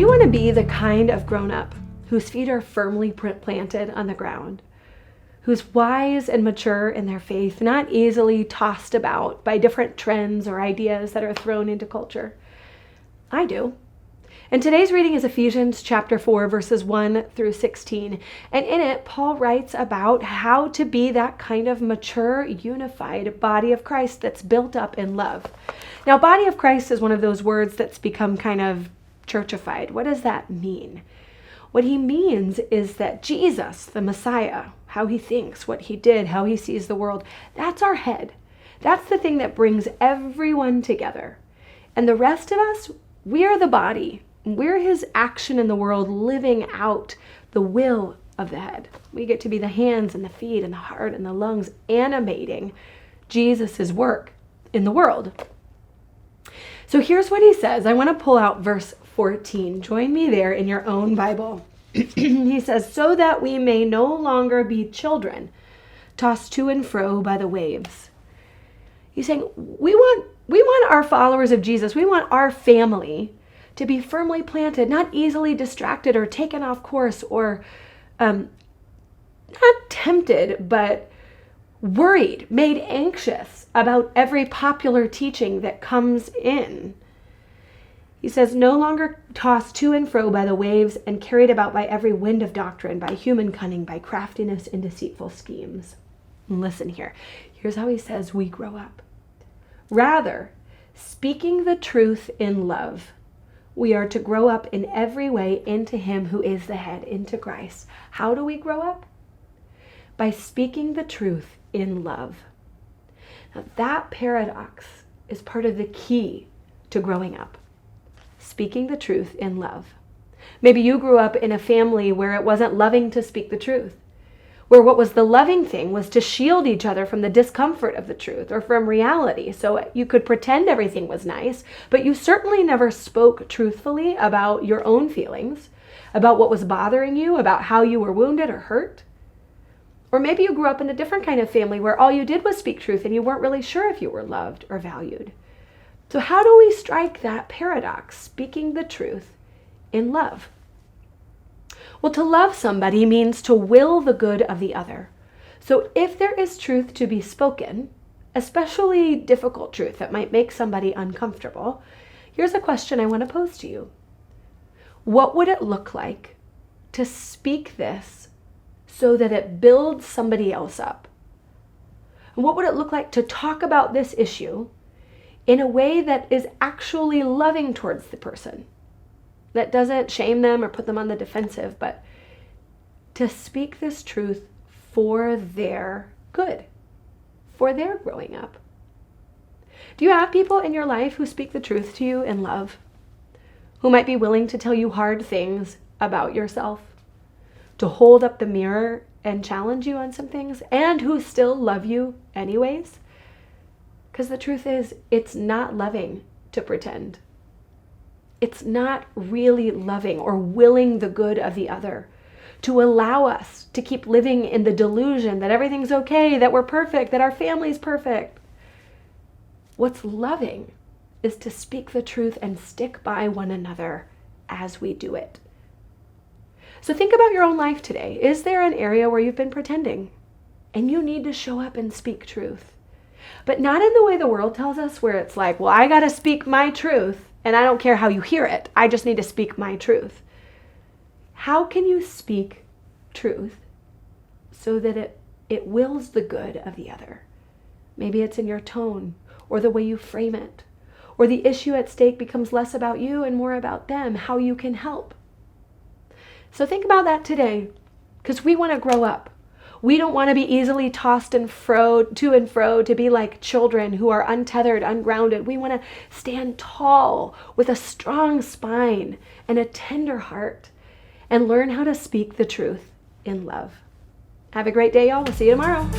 you want to be the kind of grown-up whose feet are firmly planted on the ground, who's wise and mature in their faith, not easily tossed about by different trends or ideas that are thrown into culture? I do. And today's reading is Ephesians chapter 4, verses 1 through 16. And in it, Paul writes about how to be that kind of mature, unified body of Christ that's built up in love. Now, body of Christ is one of those words that's become kind of churchified. What does that mean? What he means is that Jesus, the Messiah, how he thinks, what he did, how he sees the world, that's our head. That's the thing that brings everyone together. And the rest of us, we are the body. We're his action in the world, living out the will of the head. We get to be the hands and the feet and the heart and the lungs, animating Jesus's work in the world. So here's what he says. I want to pull out verse 14. Join me there in your own Bible. He says, so that we may no longer be children, tossed to and fro by the waves. He's saying, we want our followers of Jesus, we want our family to be firmly planted, not easily distracted or taken off course or not tempted, but worried, made anxious about every popular teaching that comes in. He says, no longer tossed to and fro by the waves and carried about by every wind of doctrine, by human cunning, by craftiness and deceitful schemes. And listen here. Here's how he says we grow up. Rather, speaking the truth in love, we are to grow up in every way into him who is the head, into Christ. How do we grow up? By speaking the truth in love. Now, that paradox is part of the key to growing up. Speaking the truth in love. Maybe you grew up in a family where it wasn't loving to speak the truth, where what was the loving thing was to shield each other from the discomfort of the truth or from reality. So you could pretend everything was nice, but you certainly never spoke truthfully about your own feelings, about what was bothering you, about how you were wounded or hurt. Or maybe you grew up in a different kind of family where all you did was speak truth and you weren't really sure if you were loved or valued. So how do we strike that paradox, speaking the truth in love? Well, to love somebody means to will the good of the other. So if there is truth to be spoken, especially difficult truth that might make somebody uncomfortable, here's a question I want to pose to you. What would it look like to speak this so that it builds somebody else up? And what would it look like to talk about this issue in a way that is actually loving towards the person, that doesn't shame them or put them on the defensive, but to speak this truth for their good, for their growing up? Do you have people in your life who speak the truth to you in love, who might be willing to tell you hard things about yourself, to hold up the mirror and challenge you on some things, and who still love you anyways? Because the truth is, it's not loving to pretend. It's not really loving or willing the good of the other to allow us to keep living in the delusion that everything's okay, that we're perfect, that our family's perfect. What's loving is to speak the truth and stick by one another as we do it. So think about your own life today. Is there an area where you've been pretending and you need to show up and speak truth? But not in the way the world tells us, where it's like, well, I got to speak my truth and I don't care how you hear it. I just need to speak my truth. How can you speak truth so that it wills the good of the other? Maybe it's in your tone or the way you frame it, or the issue at stake becomes less about you and more about them, how you can help. So think about that today, because we want to grow up. We don't want to be easily tossed to and fro to be like children who are untethered, ungrounded. We want to stand tall with a strong spine and a tender heart and learn how to speak the truth in love. Have a great day, y'all. We'll see you tomorrow.